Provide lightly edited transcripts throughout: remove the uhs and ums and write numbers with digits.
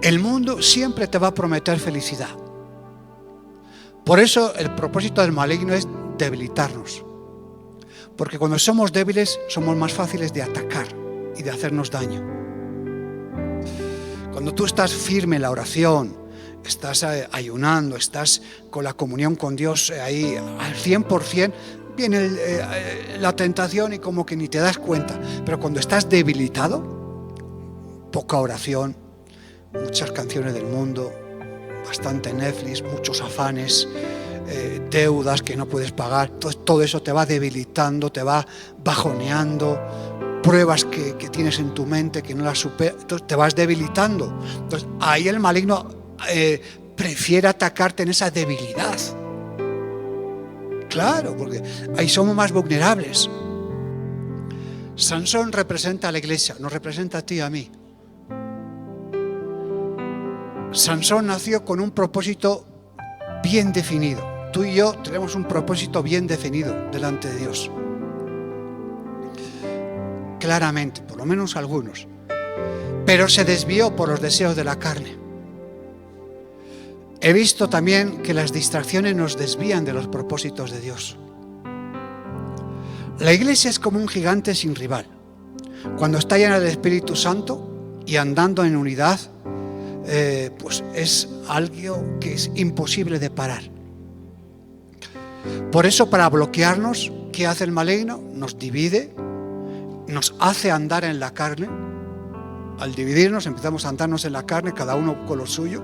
El mundo siempre te va a prometer felicidad. Por eso el propósito del maligno es debilitarnos. Porque cuando somos débiles somos más fáciles de atacar y de hacernos daño. Cuando tú estás firme en la oración, estás ayunando, estás con la comunión con Dios ahí al 100%, viene la tentación y como que ni te das cuenta. Pero cuando estás debilitado, poca oración, muchas canciones del mundo, bastante Netflix, muchos afanes, deudas que no puedes pagar, todo eso te va debilitando, te va bajoneando, pruebas que tienes en tu mente que no las superas, entonces te vas debilitando. Entonces ahí el maligno prefiere atacarte en esa debilidad. Claro, porque ahí somos más vulnerables. Sansón representa a la iglesia, nos representa a ti y a mí. Sansón nació con un propósito bien definido. Tú y yo tenemos un propósito bien definido delante de Dios. Claramente, por lo menos algunos. Pero se desvió por los deseos de la carne. He visto también que las distracciones nos desvían de los propósitos de Dios. La iglesia es como un gigante sin rival. Cuando está llena del Espíritu Santo y andando en unidad, pues es algo que es imposible de parar. Por eso, para bloquearnos, ¿qué hace el maligno? Nos divide, nos hace andar en la carne. Al dividirnos empezamos a andarnos en la carne, cada uno con lo suyo.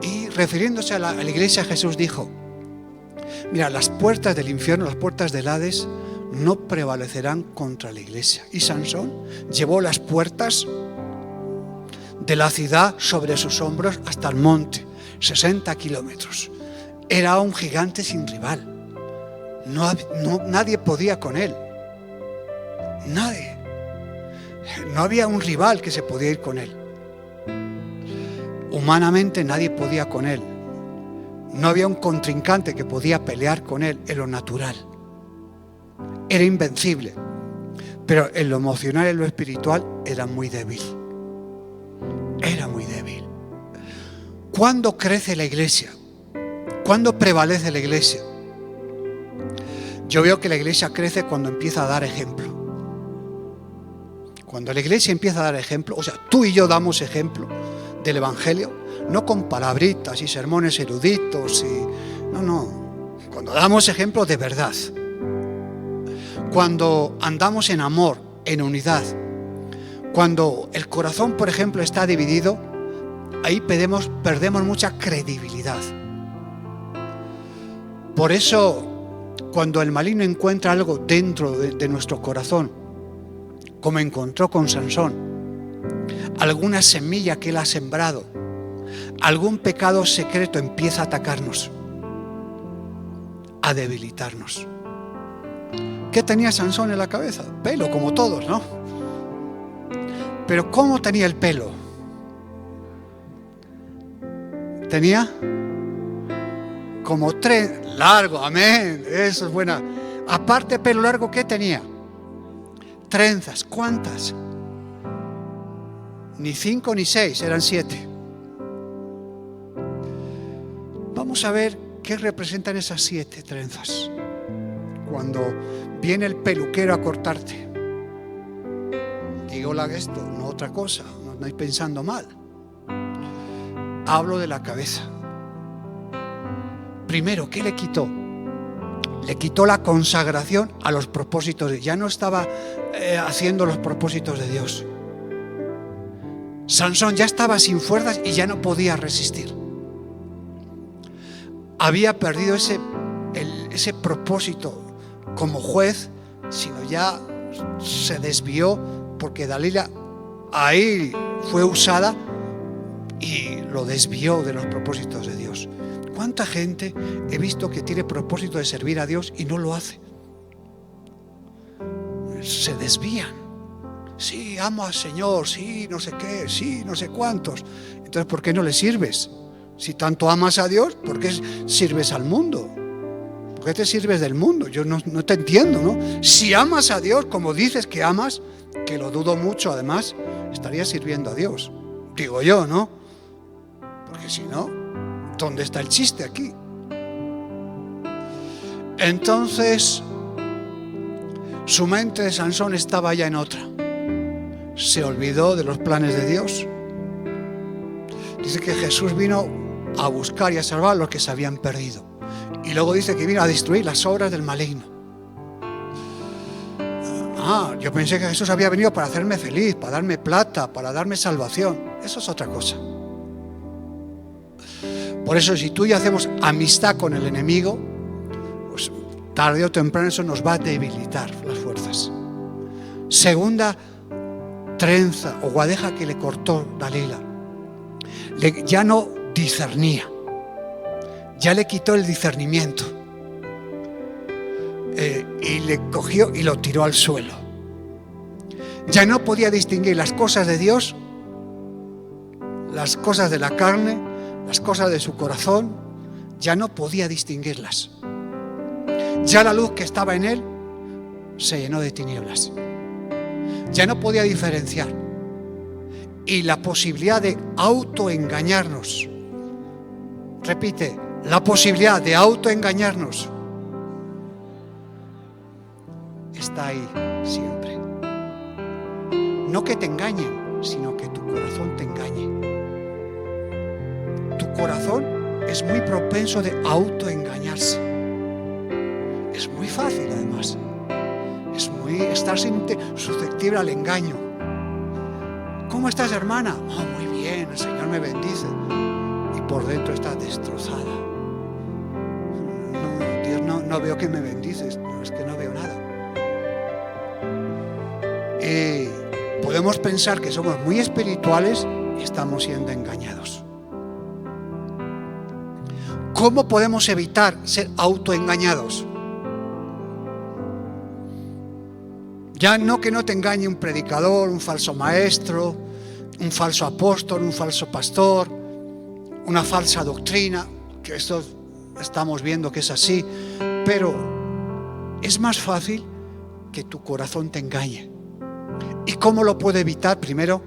Y refiriéndose a la iglesia, Jesús dijo: mira, las puertas del infierno, las puertas del Hades no prevalecerán contra la iglesia. Y Sansón llevó las puertas de la ciudad sobre sus hombros hasta el monte, 60 kilómetros. Era un gigante sin rival. Nadie podía con él. Nadie. No había un rival que se podía ir con él. Humanamente nadie podía con él. No había un contrincante que podía pelear con él en lo natural. Era invencible. Pero en lo emocional y en lo espiritual era muy débil. Era muy débil. ¿Cuándo crece la iglesia? ¿Cuándo prevalece la iglesia? Yo veo que la iglesia crece cuando empieza a dar ejemplo. Cuando la iglesia empieza a dar ejemplo, o sea, tú y yo damos ejemplo del Evangelio, no con palabritas y sermones eruditos, no. Cuando damos ejemplo de verdad. Cuando andamos en amor, en unidad. Cuando el corazón, por ejemplo, está dividido, ahí perdemos mucha credibilidad. Por eso, cuando el maligno encuentra algo dentro de nuestro corazón, como encontró con Sansón, alguna semilla que él ha sembrado, algún pecado secreto empieza a atacarnos, a debilitarnos. ¿Qué tenía Sansón en la cabeza? Pelo, como todos, ¿no? Pero ¿cómo tenía el pelo? Tenía como largo, amén, eso es buena. Aparte pelo largo, ¿qué tenía? Trenzas, ¿cuántas? Ni 5 ni 6, eran 7. Vamos a ver qué representan esas 7 trenzas. Cuando viene el peluquero a cortarte, digo esto, no otra cosa, no estáis pensando mal. Hablo de la cabeza. Primero, ¿qué le quitó? Le quitó la consagración a los propósitos. Ya no estaba haciendo los propósitos de Dios. Sansón ya estaba sin fuerzas y ya no podía resistir. Había perdido ese propósito como juez, sino ya se desvió porque Dalila ahí fue usada y lo desvió de los propósitos de Dios. ¿Cuánta gente he visto que tiene propósito de servir a Dios y no lo hace? Se desvían. Sí, amo al Señor, sí, no sé qué, sí, no sé cuántos. Entonces, ¿por qué no le sirves? Si tanto amas a Dios, ¿por qué sirves al mundo? ¿Por qué te sirves del mundo? Yo no te entiendo, ¿no? Si amas a Dios como dices que amas, que lo dudo mucho además, estarías sirviendo a Dios. Digo yo, ¿no? Porque si no, ¿dónde está el chiste aquí? Entonces, su mente de Sansón estaba ya en otra. Se olvidó de los planes de Dios. Dice que Jesús vino a buscar y a salvar a los que se habían perdido. Y luego dice que vino a destruir las obras del maligno. Yo pensé que Jesús había venido para hacerme feliz, para darme plata, para darme salvación. Eso es otra cosa. Por eso, si tú y yo hacemos amistad con el enemigo, pues tarde o temprano eso nos va a debilitar las fuerzas. Segunda trenza o guadeja que le cortó Dalila. Ya no discernía, ya le quitó el discernimiento, y le cogió y lo tiró al suelo. Ya no podía distinguir las cosas de Dios, las cosas de la carne, las cosas de su corazón. Ya no podía distinguirlas. Ya la luz que estaba en él se llenó de tinieblas. Ya no podía diferenciar. Y la posibilidad de autoengañarnos, repite, la posibilidad de autoengañarnos está ahí siempre. No que te engañen, sino que tu corazón te engañe. Tu corazón es muy propenso de autoengañarse. Es muy fácil, además. Estar susceptible al engaño. ¿Cómo estás, hermana? Muy bien, el Señor me bendice. Y por dentro estás destrozada. No, Dios, no veo que me bendices. No, es que no veo nada. Podemos pensar que somos muy espirituales y estamos siendo engañados. ¿Cómo podemos evitar ser autoengañados? Ya no que no te engañe un predicador, un falso maestro, un falso apóstol, un falso pastor, una falsa doctrina, que esto estamos viendo que es así, pero es más fácil que tu corazón te engañe. ¿Y cómo lo puedo evitar? Primero,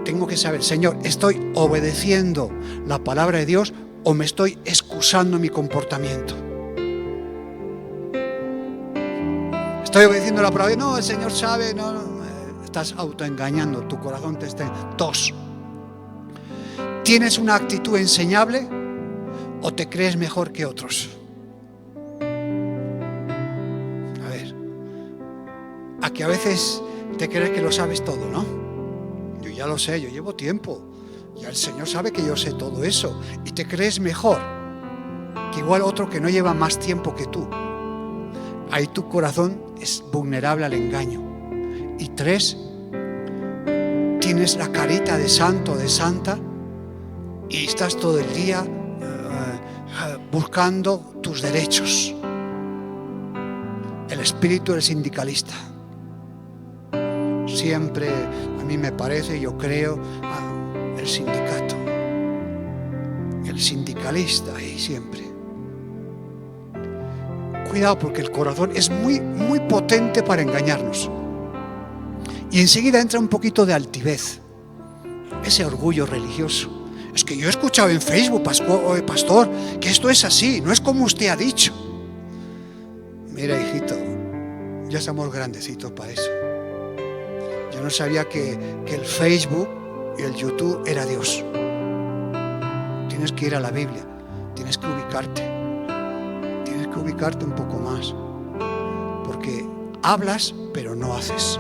tengo que saber, Señor, ¿estoy obedeciendo la palabra de Dios o me estoy excusando mi comportamiento? ¿Estoy obedeciendo la palabra de Dios? No, el Señor sabe, no. Estás autoengañando, tu corazón te está... Dos, ¿tienes una actitud enseñable o te crees mejor que otros? A ver, a que a veces te crees que lo sabes todo, ¿no? Yo ya lo sé, yo llevo tiempo, ya el Señor sabe que yo sé todo eso, y te crees mejor que igual otro que no lleva más tiempo que tú. Ahí tu corazón es vulnerable al engaño. Y tres, tienes la carita de santo, de santa, y estás todo el día buscando tus derechos. El espíritu del sindicalista. Siempre, a mí me parece, yo creo, el sindicato. El sindicalista ahí siempre. Cuidado, porque el corazón es muy, muy potente para engañarnos. Y enseguida entra un poquito de altivez, ese orgullo religioso. Es que yo he escuchado en Facebook, pastor, que esto es así, no es como usted ha dicho. Mira, hijito, ya somos grandecitos para eso. Yo no sabía que el Facebook y el YouTube era Dios. Tienes que ir a la Biblia, tienes que ubicarte un poco más, porque hablas pero no haces.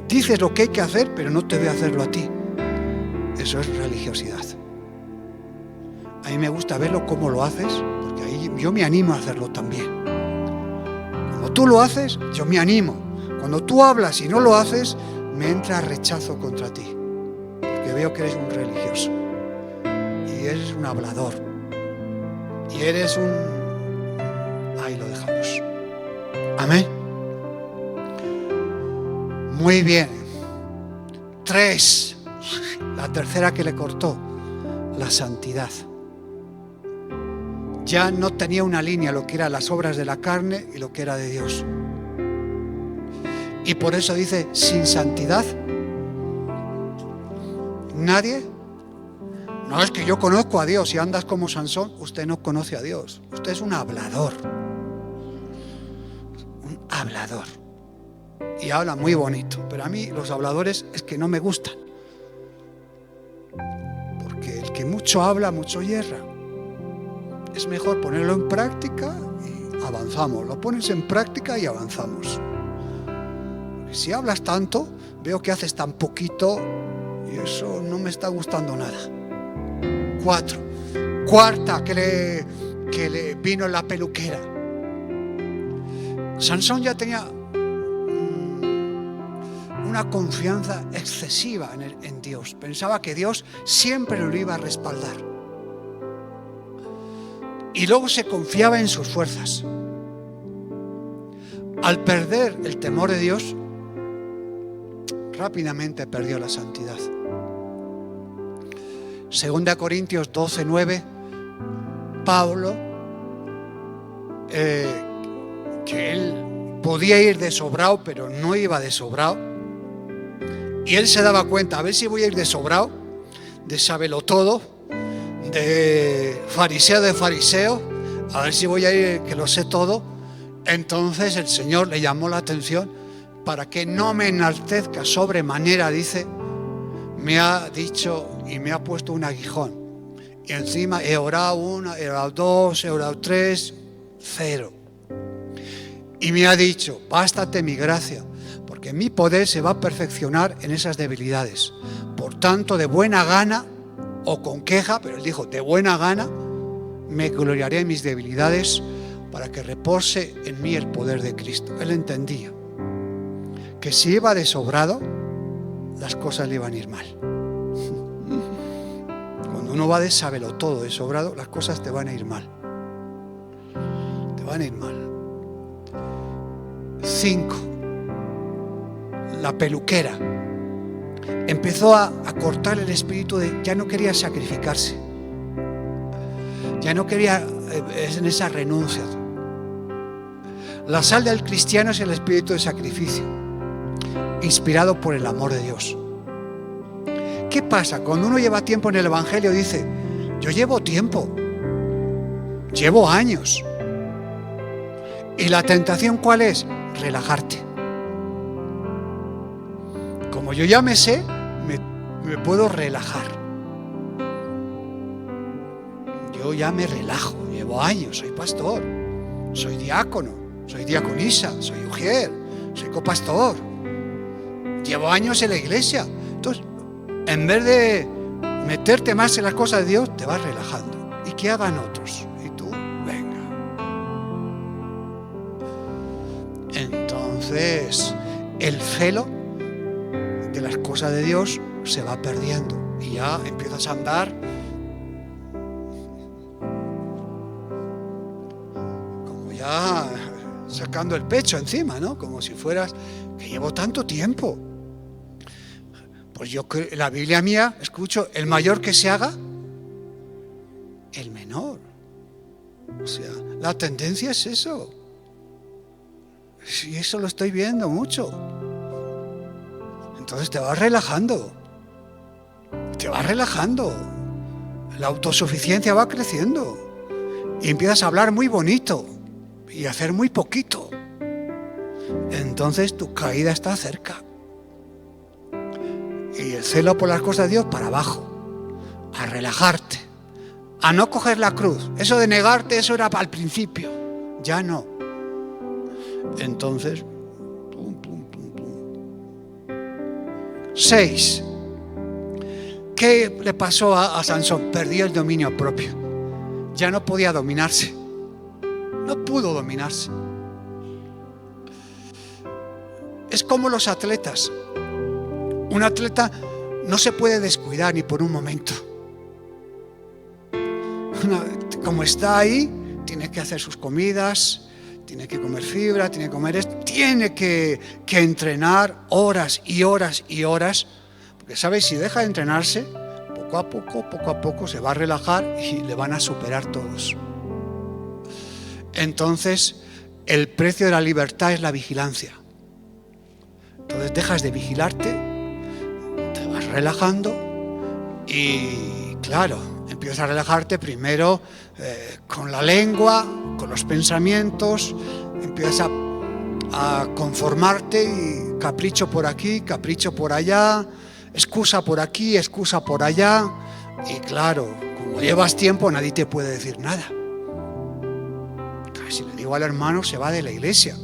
Dices lo que hay que hacer, pero no te ve hacerlo a ti. Eso es religiosidad. A mí me gusta verlo cómo lo haces, porque ahí yo me animo a hacerlo también. Cuando tú lo haces, yo me animo. Cuando tú hablas y no lo haces, me entra rechazo contra ti, porque veo que eres un religioso y eres un hablador y eres un... Ahí lo dejamos. Amén. Muy bien. 3. La tercera que le cortó, la santidad. Ya no tenía una línea lo que eran las obras de la carne y lo que era de Dios. Y por eso dice, sin santidad ¿Nadie? No, es que yo conozco a Dios y andas como Sansón. Usted no conoce a Dios. Usted es un hablador. Un hablador. Y habla muy bonito. Pero a mí los habladores es que no me gustan. Porque el que mucho habla, mucho hierra. Es mejor ponerlo en práctica y avanzamos. Lo pones en práctica y avanzamos. Porque si hablas tanto, veo que haces tan poquito y eso no me está gustando nada. 4. Cuarta que le vino en la peluquera. Sansón ya tenía una confianza excesiva en Dios. Pensaba que Dios siempre lo iba a respaldar. Y luego se confiaba en sus fuerzas. Al perder el temor de Dios, rápidamente perdió la santidad. 2 Corintios 12:9, Pablo, que él podía ir de sobrado, pero no iba de sobrado. Y él se daba cuenta, a ver si voy a ir de sobrado, de sabelotodo, de fariseo, a ver si voy a ir que lo sé todo. Entonces el Señor le llamó la atención para que no me enaltezca sobremanera, dice, me ha dicho y me ha puesto un aguijón. Y encima he orado 1, he orado 2, he orado 3, 0. Y me ha dicho, bástate mi gracia, porque mi poder se va a perfeccionar en esas debilidades. Por tanto, de buena gana, o con queja, pero él dijo, de buena gana, me gloriaré en mis debilidades para que repose en mí el poder de Cristo. Él entendía que si iba de sobrado, las cosas le iban a ir mal. Cuando uno va de sabelotodo, de sobrado, las cosas te van a ir mal. Te van a ir mal. 5. La peluquera empezó a cortar el espíritu de, ya no quería sacrificarse, ya no quería en esa renuncia. La sal del cristiano es el espíritu de sacrificio, inspirado por el amor de Dios. ¿Qué pasa? Cuando uno lleva tiempo en el Evangelio dice, yo llevo tiempo, llevo años. ¿Y la tentación cuál es? Relajarte. Como yo ya me sé, me puedo relajar. Yo ya me relajo, llevo años, soy pastor, soy diácono, soy diaconisa, soy ujier, soy copastor. Llevo años en la iglesia. Entonces, en vez de meterte más en las cosas de Dios, te vas relajando. Y que hagan otros. Y tú, venga. Entonces, el celo de las cosas de Dios se va perdiendo. Y ya empiezas a andar como ya sacando el pecho encima, ¿no? Como si fueras, que llevo tanto tiempo. Pues yo creo, la Biblia mía, escucho, el mayor que se haga, el menor. O sea, la tendencia es eso. Y eso lo estoy viendo mucho. Entonces te vas relajando. Te vas relajando. La autosuficiencia va creciendo. Y empiezas a hablar muy bonito y a hacer muy poquito. Entonces tu caída está cerca. Y el celo por las cosas de Dios para abajo, a relajarte, a no coger la cruz. Eso de negarte, eso era al principio, ya no. Entonces, 6. ¿Qué le pasó a Sansón? Perdió el dominio propio. Ya no podía dominarse. No pudo dominarse. Es como los atletas. Un atleta no se puede descuidar ni por un momento. Como está ahí, tiene que hacer sus comidas, tiene que comer fibra, tiene que comer esto, tiene que entrenar horas y horas y horas, porque ¿sabes? Si deja de entrenarse, poco a poco se va a relajar y le van a superar todos. Entonces, el precio de la libertad es la vigilancia. Entonces dejas de vigilarte, te vas relajando Y claro, empiezas a relajarte primero con la lengua, con los pensamientos, empiezas a conformarte y capricho por aquí, capricho por allá, excusa por aquí, excusa por allá. Y claro, como llevas tiempo, nadie te puede decir nada. Si le digo al hermano, se va de la iglesia.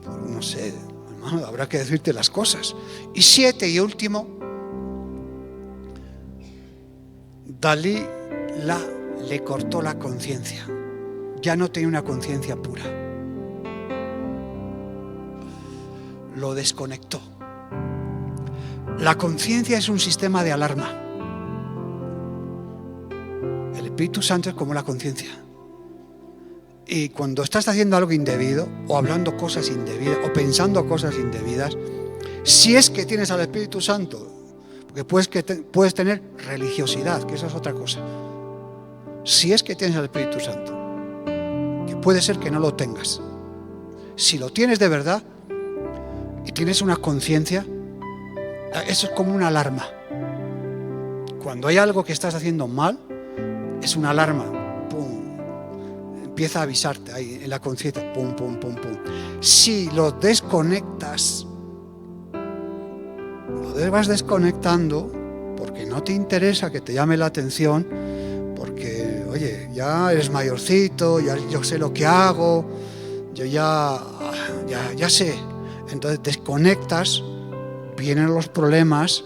Pues no sé, hermano, habrá que decirte las cosas. Y 7 y último, Dalila le cortó la conciencia. Ya no tenía una conciencia pura. Lo desconectó. La conciencia es un sistema de alarma. El Espíritu Santo es como la conciencia. Y cuando estás haciendo algo indebido, o hablando cosas indebidas, o pensando cosas indebidas, si es que tienes al Espíritu Santo, porque puedes tener religiosidad, que eso es otra cosa. Si es que tienes al Espíritu Santo, que puede ser que no lo tengas. Si lo tienes de verdad y tienes una conciencia, eso es como una alarma. Cuando hay algo que estás haciendo mal, es una alarma. Pum. Empieza a avisarte ahí en la conciencia. Pum, pum, pum, pum. Si lo desconectas, lo vas desconectando porque no te interesa que te llame la atención, porque, oye, ya eres mayorcito, ya yo sé lo que hago, yo ya sé. Entonces desconectas, vienen los problemas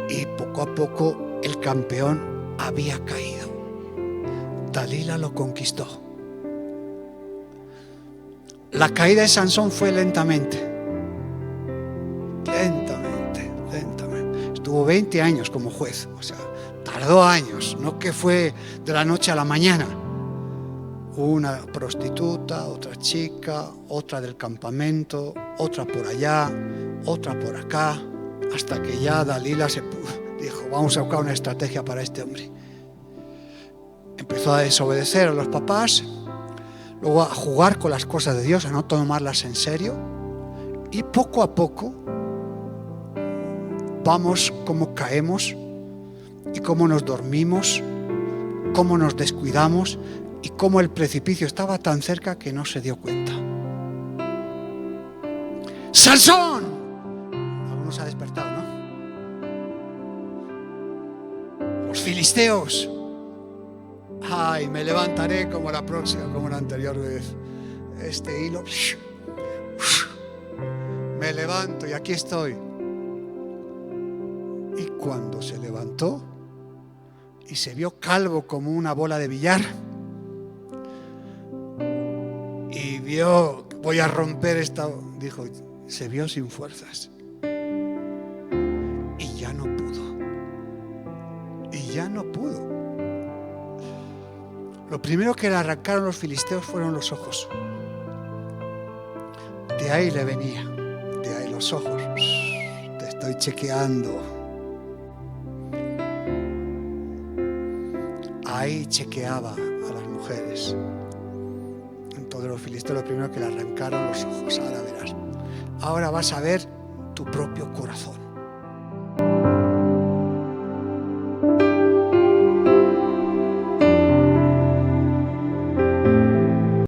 y poco a poco el campeón había caído. Dalila lo conquistó. La caída de Sansón fue lentamente. Estuvo 20 años como juez, o sea, tardó años, no que fue de la noche a la mañana. Una prostituta, otra chica, otra del campamento, otra por allá, otra por acá, hasta que ya Dalila dijo, vamos a buscar una estrategia para este hombre. Empezó a desobedecer a los papás, luego a jugar con las cosas de Dios, a no tomarlas en serio, y poco a poco vamos cómo caemos y cómo nos dormimos, cómo nos descuidamos y cómo el precipicio estaba tan cerca que no se dio cuenta. ¡Sansón! Algunos se ha despertado, ¿no? Los filisteos. Ay, me levantaré como la próxima, como la anterior vez. Este hilo. Me levanto y aquí estoy. Y cuando se levantó y se vio calvo como una bola de billar y vio, voy a romper esta, dijo, se vio sin fuerzas y ya no pudo. Lo primero que le arrancaron los filisteos fueron los ojos. De ahí le venía, de ahí los ojos. Te estoy chequeando. Ahí chequeaba a las mujeres. Entonces los filisteos lo primero que le arrancaron los ojos. Ahora verás. Ahora vas a ver tu propio corazón.